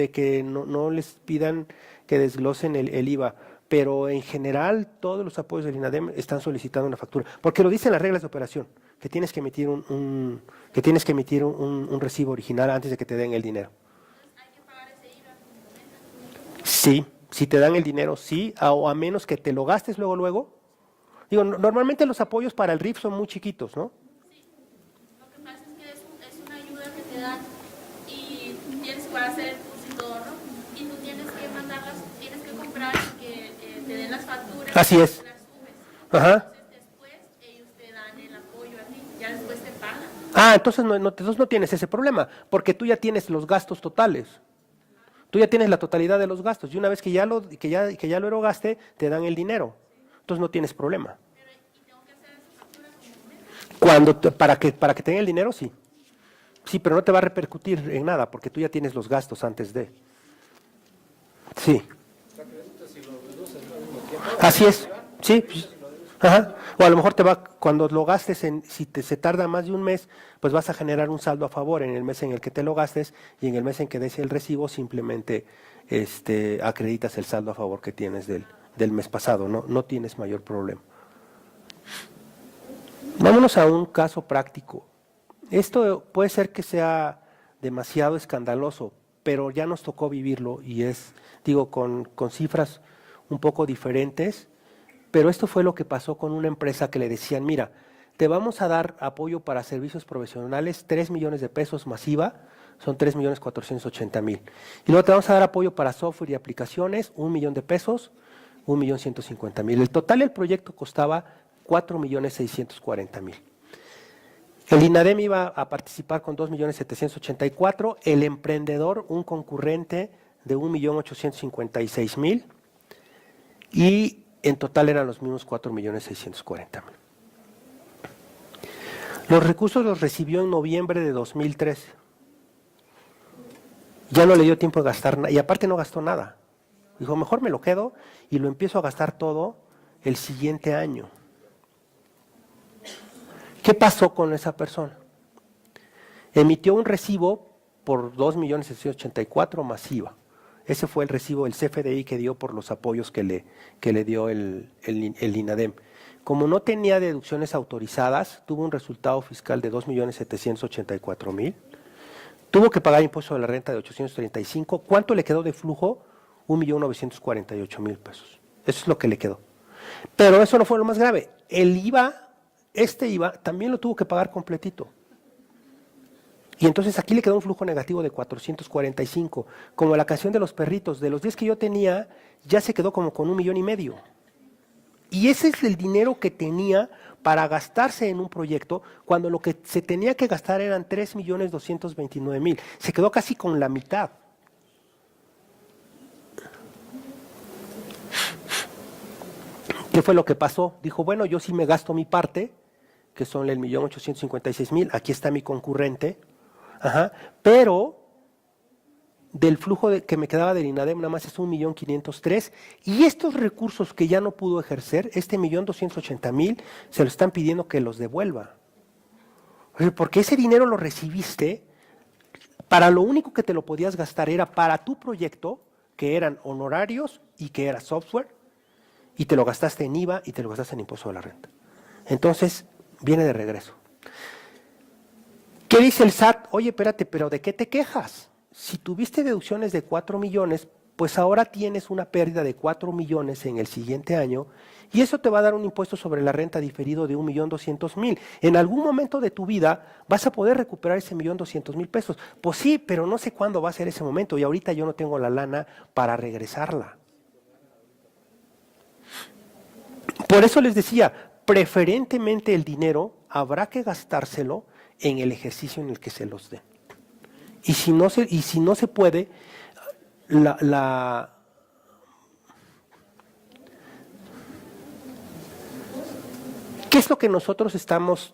Speaker 1: les pidan que desglosen el IVA, pero en general todos los apoyos del INADEM están solicitando una factura, porque lo dicen las reglas de operación, que tienes que emitir un recibo original antes de que te den el dinero.
Speaker 4: Entonces hay que pagar ese IVA.
Speaker 1: Sí, si te dan el dinero, sí, o a menos que te lo gastes luego. Digo, normalmente los apoyos para el RIF son muy chiquitos, ¿no?
Speaker 4: Lo que pasa es que es una ayuda que te dan y tienes que hacer el curso y todo, ¿no? Y tú tienes que mandarlas, tienes que comprar y que te den las facturas.
Speaker 1: Así es.
Speaker 4: Las subes.
Speaker 1: Ajá.
Speaker 4: Entonces después ellos te dan el apoyo a ti, ya después te pagan.
Speaker 1: Ah, entonces no tienes ese problema, porque tú ya tienes los gastos totales. Tú ya tienes la totalidad de los gastos y una vez que ya lo erogaste, te dan el dinero. Entonces no tienes problema.
Speaker 4: Pero y tengo que hacer esa factura como
Speaker 1: Para que tenga el dinero, sí. Sí, pero no te va a repercutir en nada, porque tú ya tienes los gastos antes de. Sí. Así es. Sí. Ajá. O a lo mejor cuando lo gastes, se tarda más de un mes, pues vas a generar un saldo a favor en el mes en el que te lo gastes y en el mes en que des el recibo simplemente acreditas el saldo a favor que tienes del mes pasado, no tienes mayor problema. Vámonos a un caso práctico. Esto puede ser que sea demasiado escandaloso, pero ya nos tocó vivirlo y con cifras un poco diferentes, pero esto fue lo que pasó con una empresa que le decían, mira, te vamos a dar apoyo para servicios profesionales, 3 millones de pesos masiva, son 3.480.000. Y luego te vamos a dar apoyo para software y aplicaciones, 1 millón de pesos, 1.150.000. El total del proyecto costaba 4.640.000. El INADEM iba a participar con 2.784.000, el emprendedor, un concurrente de 1.856.000 y en total eran los mismos 4.640.000. Los recursos los recibió en noviembre de 2013. Ya no le dio tiempo de gastar nada y aparte no gastó nada. Dijo, mejor me lo quedo y lo empiezo a gastar todo el siguiente año. ¿Qué pasó con esa persona? Emitió un recibo por 2.684.000 masiva. Ese fue el recibo, el CFDI que dio por los apoyos que le dio el INADEM. Como no tenía deducciones autorizadas, tuvo un resultado fiscal de 2.784.000. Tuvo que pagar impuesto de la renta de 835. ¿Cuánto le quedó de flujo? 1.948.000 pesos. Eso es lo que le quedó. Pero eso no fue lo más grave. El IVA, este IVA, también lo tuvo que pagar completito. Y entonces aquí le quedó un flujo negativo de 445. Como la canción de los perritos, de los 10 que yo tenía, ya se quedó como con 1,5 millones. Y ese es el dinero que tenía para gastarse en un proyecto, cuando lo que se tenía que gastar eran 3,229,000. Se quedó casi con la mitad. ¿Qué fue lo que pasó? Dijo, bueno, yo sí me gasto mi parte, que son el 1,856,000, aquí está mi concurrente, pero del flujo que me quedaba del INADEM nada más es 1,503,000, y estos recursos que ya no pudo ejercer, este 1,280,000, se lo están pidiendo que los devuelva. Porque ese dinero lo recibiste, para lo único que te lo podías gastar era para tu proyecto, que eran honorarios y que era software, y te lo gastaste en IVA y te lo gastaste en impuesto a la renta. Entonces, viene de regreso. ¿Qué dice el SAT? Oye, espérate, pero ¿de qué te quejas? Si tuviste deducciones de 4 millones, pues ahora tienes una pérdida de 4 millones en el siguiente año, y eso te va a dar un impuesto sobre la renta diferido de 1,200,000. En algún momento de tu vida vas a poder recuperar ese 1,200,000 pesos. Pues sí, pero no sé cuándo va a ser ese momento, y ahorita yo no tengo la lana para regresarla. Por eso les decía, preferentemente el dinero habrá que gastárselo en el ejercicio en el que se los den. Y si no se puede, ¿qué es lo que nosotros estamos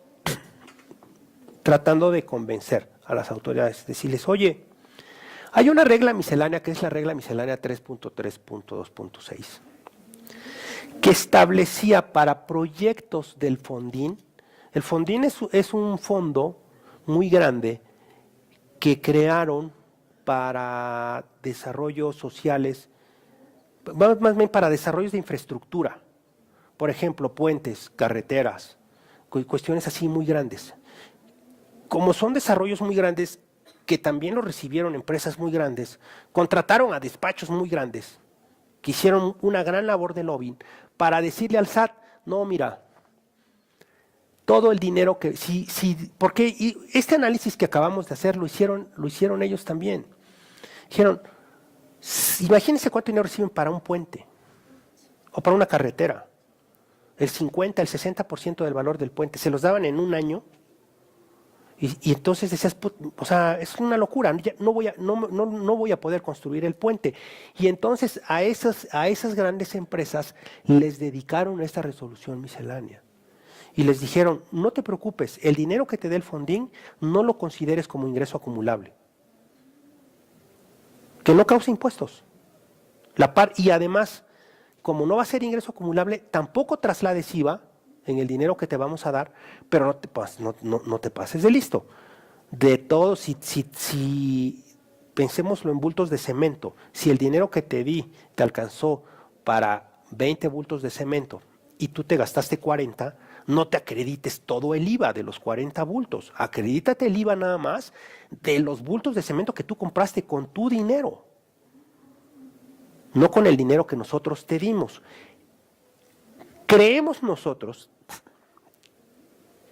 Speaker 1: tratando de convencer a las autoridades? Decirles, oye, hay una regla miscelánea que es la regla miscelánea 3.3.2.6. que establecía para proyectos del Fondín. El Fondín es un fondo muy grande que crearon para desarrollos sociales, más bien para desarrollos de infraestructura. Por ejemplo, puentes, carreteras, cuestiones así muy grandes. Como son desarrollos muy grandes, que también lo recibieron empresas muy grandes, contrataron a despachos muy grandes, que hicieron una gran labor de lobbying para decirle al SAT, no, mira, todo el dinero que, porque este análisis que acabamos de hacer lo hicieron ellos también. Dijeron, imagínense cuánto dinero reciben para un puente o para una carretera. El 50, el 60% del valor del puente, se los daban en un año. Y entonces decías, o sea, es una locura, no voy a poder construir el puente. Y entonces a esas grandes empresas les dedicaron esta resolución miscelánea. Y les dijeron, no te preocupes, el dinero que te dé el Fondín no lo consideres como ingreso acumulable. Que no cause impuestos. Y además, como no va a ser ingreso acumulable, tampoco traslades IVA en el dinero que te vamos a dar, pero no te pases de listo. De todo, si pensémoslo en bultos de cemento, si el dinero que te di te alcanzó para 20 bultos de cemento y tú te gastaste 40, no te acredites todo el IVA de los 40 bultos. Acredítate el IVA nada más de los bultos de cemento que tú compraste con tu dinero, no con el dinero que nosotros te dimos. Creemos nosotros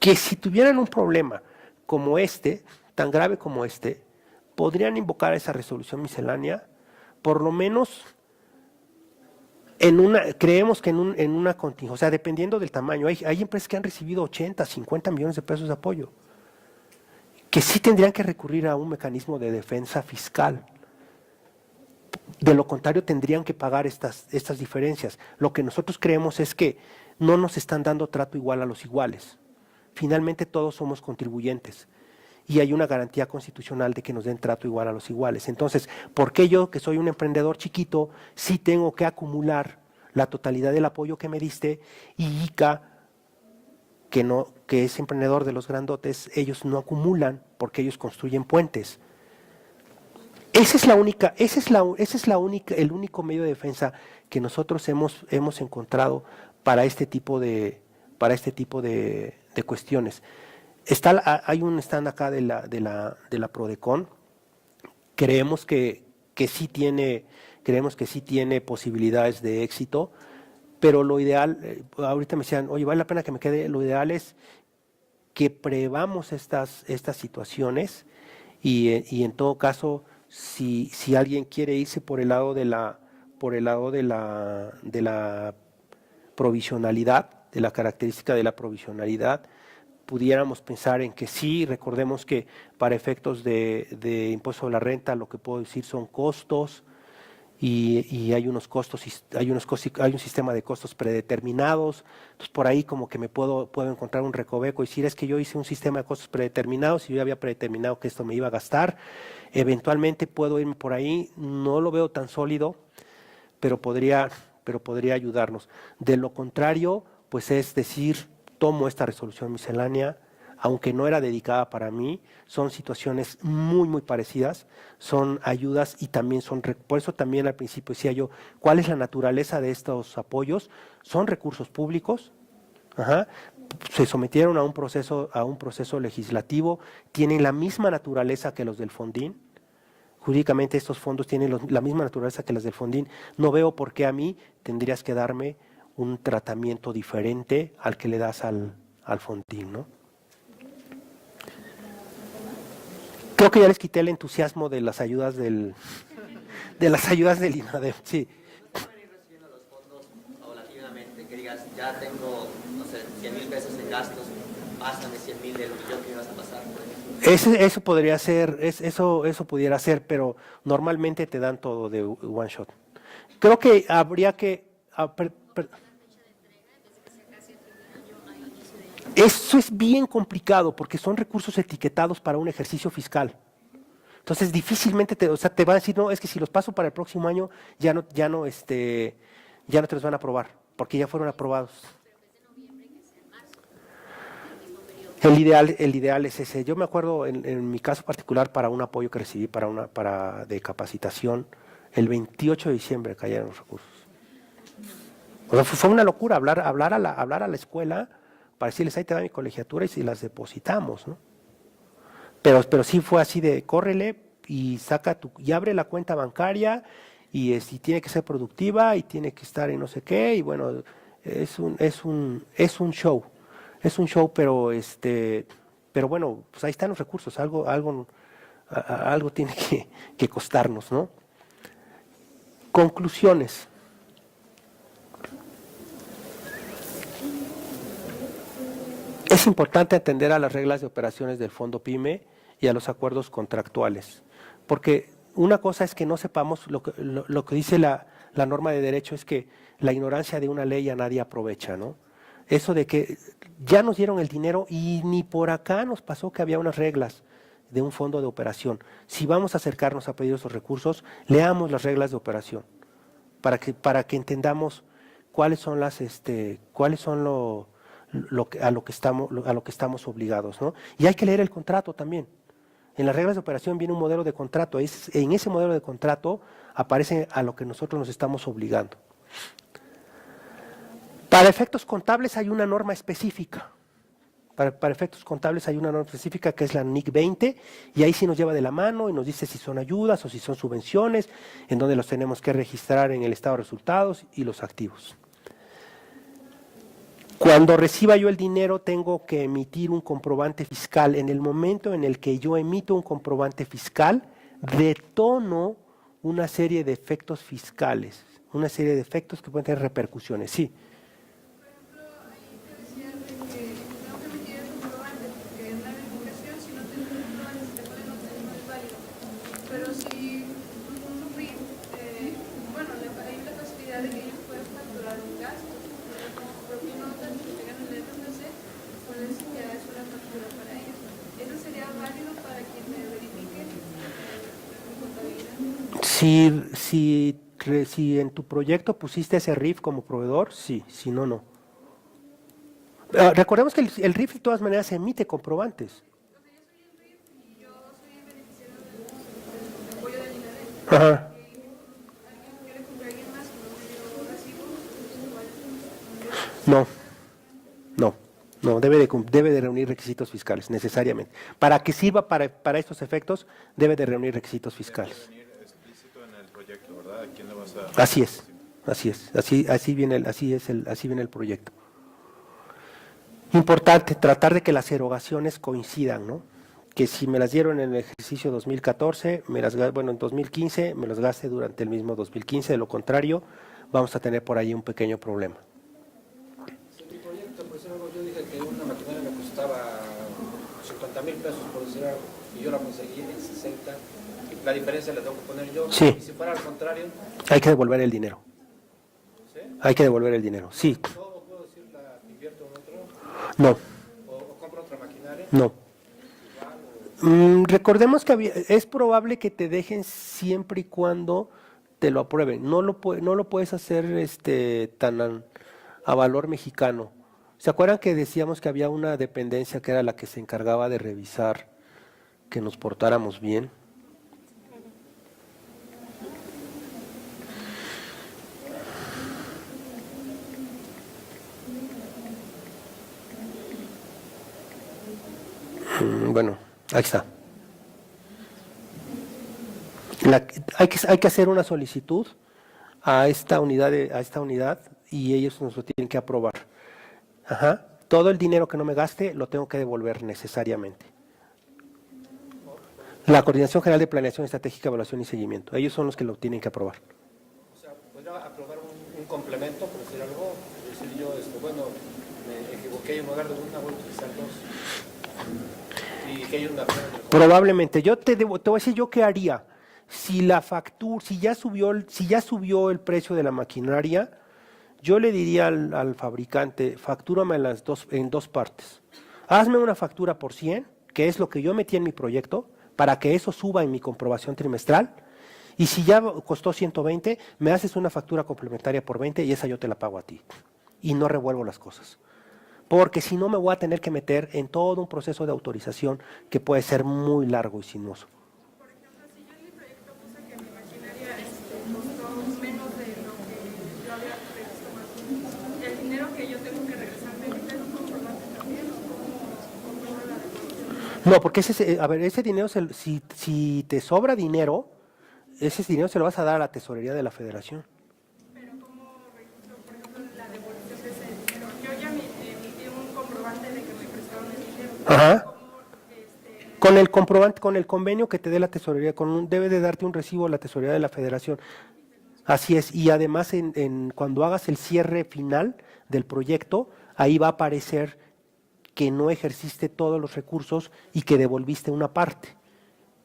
Speaker 1: que si tuvieran un problema como este, tan grave como este, podrían invocar esa resolución miscelánea, por lo menos creemos que en una contingencia, o sea, dependiendo del tamaño, hay empresas que han recibido 80, 50 millones de pesos de apoyo, que sí tendrían que recurrir a un mecanismo de defensa fiscal. De lo contrario, tendrían que pagar estas diferencias. Lo que nosotros creemos es que no nos están dando trato igual a los iguales. Finalmente todos somos contribuyentes y hay una garantía constitucional de que nos den trato igual a los iguales. Entonces, ¿por qué yo, que soy un emprendedor chiquito, sí tengo que acumular la totalidad del apoyo que me diste, y ICA, que es emprendedor de los grandotes, ellos no acumulan porque ellos construyen puentes? Ese es el único medio de defensa que nosotros hemos encontrado para este tipo de cuestiones. Hay un stand acá de la Prodecon. Creemos que sí tiene posibilidades de éxito. pero lo ideal, ahorita me decían, oye, vale la pena que me quede, lo ideal es que prevamos estas situaciones y en todo caso, si alguien quiere irse por el lado de la provisionalidad, de la característica de la provisionalidad, pudiéramos pensar en que sí, recordemos que para efectos de impuesto a la renta lo que puedo decir son costos y hay unos costos, hay un sistema de costos predeterminados, entonces por ahí como que puedo encontrar un recoveco y decir es que yo hice un sistema de costos predeterminados y yo había predeterminado que esto me iba a gastar, eventualmente puedo irme por ahí, no lo veo tan sólido, pero podría ayudarnos. De lo contrario, pues es decir, tomo esta resolución miscelánea, aunque no era dedicada para mí, son situaciones muy, muy parecidas, son ayudas y también por eso también al principio decía yo, ¿cuál es la naturaleza de estos apoyos? Son recursos públicos, se sometieron a un proceso legislativo, tienen la misma naturaleza que los del Fondín. Jurídicamente estos fondos tienen la misma naturaleza que las del Fondín. No veo por qué a mí tendrías que darme un tratamiento diferente al que le das al Fondín, ¿no? Creo que ya les quité el entusiasmo de las ayudas del INADEM, sí.
Speaker 7: ¿Pueden ir recibiendo los fondos paulatinamente? Que digas, ya tengo, no sé, 100,000 pesos en gastos, pásame 100,000 del millón que me vas a pasar, por ejemplo.
Speaker 1: Eso podría ser, eso pudiera ser, pero normalmente te dan todo de one shot. Creo que habría que... Eso es bien complicado porque son recursos etiquetados para un ejercicio fiscal. Entonces difícilmente te van a decir, no, es que si los paso para el próximo año ya no te los van a aprobar, porque ya fueron aprobados. El ideal es ese. Yo me acuerdo en mi caso particular para un apoyo que recibí de capacitación, el 28 de diciembre cayeron los recursos. O sea, fue una locura hablar a la escuela para decirles, ahí te da mi colegiatura y si las depositamos, ¿no? Pero sí fue así de, córrele y y abre la cuenta bancaria y tiene que ser productiva y tiene que estar en no sé qué y bueno, es un show. Es un show, pero bueno, pues ahí están los recursos, algo tiene que costarnos, ¿no? Conclusiones. Es importante atender a las reglas de operaciones del Fondo PYME y a los acuerdos contractuales, porque una cosa es que no sepamos, lo que dice la norma de derecho es que la ignorancia de una ley a nadie aprovecha, ¿no? Eso de que ya nos dieron el dinero y ni por acá nos pasó que había unas reglas de un fondo de operación. Si vamos a acercarnos a pedir esos recursos, leamos las reglas de operación para que entendamos cuáles son a lo que estamos obligados, ¿no? Y hay que leer el contrato también. En las reglas de operación viene un modelo de contrato. En ese modelo de contrato aparece a lo que nosotros nos estamos obligando. Para efectos contables hay una norma específica. Para efectos contables hay una norma específica que es la NIC 20 y ahí sí nos lleva de la mano y nos dice si son ayudas o si son subvenciones, en donde los tenemos que registrar en el estado de resultados y los activos. Cuando reciba yo el dinero tengo que emitir un comprobante fiscal. En el momento en el que yo emito un comprobante fiscal, detono una serie de efectos fiscales, una serie de efectos que pueden tener repercusiones. Sí.
Speaker 6: Por ejemplo, ahí te decía de que tengo que emitir el comprobante porque en la verificación si no tengo el comprobante se te pone no es válido. Pero si un RIF, bueno, hay la facilidad de que ellos pueden facturar un gasto. Como propia nota que tengan en el RFC, pues ya es una factura para ellos. ¿Eso sería válido para quien me verifique mi contabilidad?
Speaker 1: Si en tu proyecto pusiste ese RIF como proveedor, sí, si no, no. Recordemos que el RIF de todas maneras emite comprobantes.
Speaker 6: O sea, yo soy el RIF y yo soy el beneficiario del apoyo del INADEM.
Speaker 1: Ajá.
Speaker 6: Alguien quiere comprar a alguien más y no me dio recibo,
Speaker 1: No, debe de reunir requisitos fiscales, necesariamente. Para que sirva para estos efectos, debe de reunir requisitos fiscales.
Speaker 5: Debe venir explícito en el proyecto, ¿verdad? ¿A quién le vas a...?
Speaker 1: Así es. Así es, así viene el proyecto. Importante tratar de que las erogaciones coincidan, ¿no? Que si me las dieron en el ejercicio 2014, en 2015 me las gaste durante el mismo 2015, de lo contrario vamos a tener por ahí un pequeño problema.
Speaker 3: Si mi proyecto, por decir algo, yo dije que una maquinaria me costaba 50,000 pesos, por decir algo, y yo la conseguí en 60, la diferencia la tengo que poner yo.
Speaker 1: Sí.
Speaker 3: Y si fuera al contrario,
Speaker 1: Hay que devolver el dinero.
Speaker 3: ¿sí?
Speaker 1: Hay que devolver el dinero, sí.
Speaker 3: ¿Todo puedo decir la invierto en otro?
Speaker 1: No,
Speaker 3: ¿O compro otra maquinaria?
Speaker 1: no. Recordemos que es probable que te dejen siempre y cuando te lo aprueben. No lo puedes hacer tan a valor mexicano. ¿Se acuerdan que decíamos que había una dependencia que era la que se encargaba de revisar que nos portáramos bien? Bueno, ahí está. Hay que hacer una solicitud a esta unidad y ellos nos lo tienen que aprobar. Ajá. Todo el dinero que no me gaste lo tengo que devolver necesariamente. La Coordinación General de Planeación Estratégica, Evaluación y Seguimiento. Ellos son los que lo tienen que aprobar.
Speaker 3: O sea, ¿podría aprobar un complemento, por decir algo? Decir yo, bueno, me equivoqué, en lugar de una voy a utilizar dos. Y que hay una...
Speaker 1: Probablemente. Yo te voy a decir yo qué haría. Si la factura, si ya subió el precio de la maquinaria, yo le diría al fabricante, factúrame en dos partes. Hazme una factura por 100, que es lo que yo metí en mi proyecto, para que eso suba en mi comprobación trimestral. Y si ya costó 120, me haces una factura complementaria por 20 y esa yo te la pago a ti. Y no revuelvo las cosas. Porque si no me voy a tener que meter en todo un proceso de autorización que puede ser muy largo y sinuoso.
Speaker 6: Por ejemplo, si yo en mi proyecto puse que mi maquinaria costó menos de lo que yo había previsto más, el dinero que yo tengo que regresar, ¿me emiten un comprobante también o cómo la devolución?
Speaker 1: No, porque ese dinero, si te sobra dinero, ese dinero se lo vas a dar a la tesorería de la Federación.
Speaker 6: Pero ¿cómo registro, por ejemplo, la devolución de ese dinero? Yo ya emití un comprobante de que me prestaron el dinero.
Speaker 1: Ajá.
Speaker 6: ¿Cómo,
Speaker 1: Con el comprobante, con el convenio que te dé la tesorería, debe de darte un recibo la tesorería de la Federación. Así es, y además cuando hagas el cierre final del proyecto, ahí va a aparecer que no ejerciste todos los recursos y que devolviste una parte.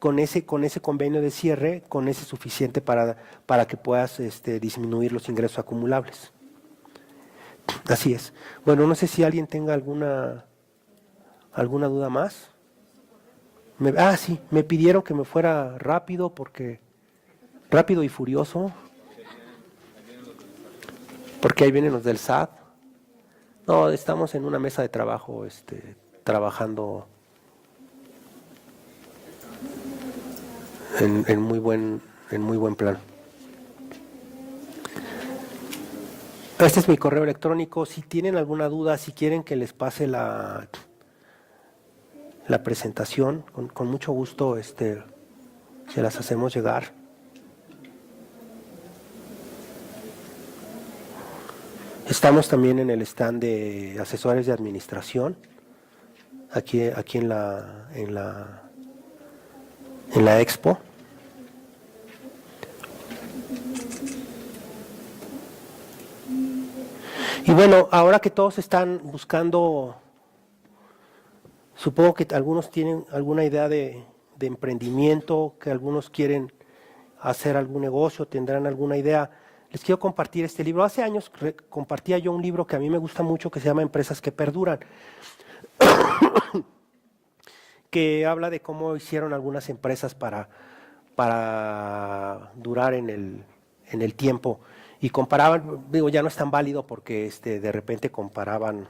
Speaker 1: Con ese convenio de cierre, con ese suficiente para que puedas disminuir los ingresos acumulables. Así es. Bueno, no sé si alguien tenga alguna duda más. Sí, me pidieron que me fuera rápido rápido y furioso, porque ahí vienen los del SAT. No, estamos en una mesa de trabajo, trabajando en muy buen plan. Este es mi correo electrónico. Si tienen alguna duda, si quieren que les pase la presentación, con mucho gusto se las hacemos llegar. Estamos también en el stand de asesores de administración, aquí en la expo. Y bueno, ahora que todos están buscando, supongo que algunos tienen alguna idea de emprendimiento, que algunos quieren hacer algún negocio, tendrán alguna idea. Les quiero compartir este libro. Hace años compartía yo un libro que a mí me gusta mucho, que se llama Empresas que Perduran, que habla de cómo hicieron algunas empresas para durar en el tiempo. Y comparaban, ya no es tan válido porque de repente comparaban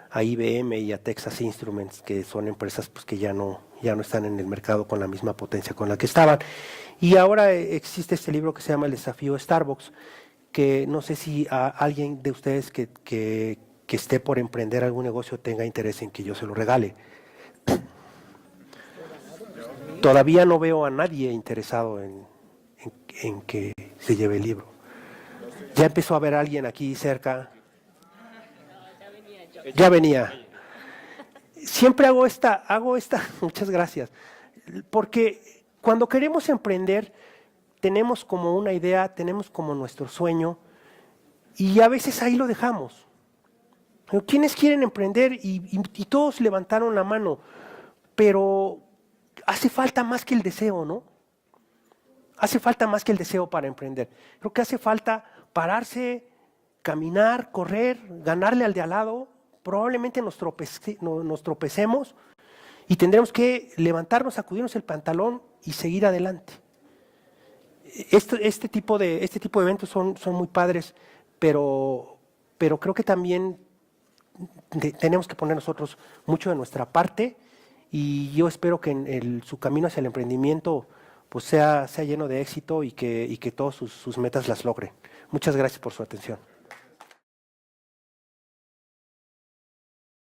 Speaker 1: a IBM y a Texas Instruments, que son empresas pues, que ya no están en el mercado con la misma potencia con la que estaban. Y ahora existe este libro que se llama El Desafío Starbucks, que no sé si a alguien de ustedes que esté por emprender algún negocio tenga interés en que yo se lo regale. Todavía no veo a nadie interesado en que se lleve el libro. Ya empezó a haber alguien aquí cerca. Ya venía. Siempre hago esta, muchas gracias, porque cuando queremos emprender, tenemos como una idea, tenemos como nuestro sueño, y a veces ahí lo dejamos. ¿Quiénes quieren emprender? Y todos levantaron la mano, pero hace falta más que el deseo, ¿no? Hace falta más que el deseo para emprender. Creo que hace falta pararse, caminar, correr, ganarle al de al lado. Probablemente nos tropecemos y tendremos que levantarnos, sacudirnos el pantalón y seguir adelante. Este tipo de eventos son muy padres, pero creo que también tenemos que poner nosotros mucho de nuestra parte, y yo espero que su camino hacia el emprendimiento pues sea lleno de éxito y que todos sus metas las logren. Muchas gracias por su atención.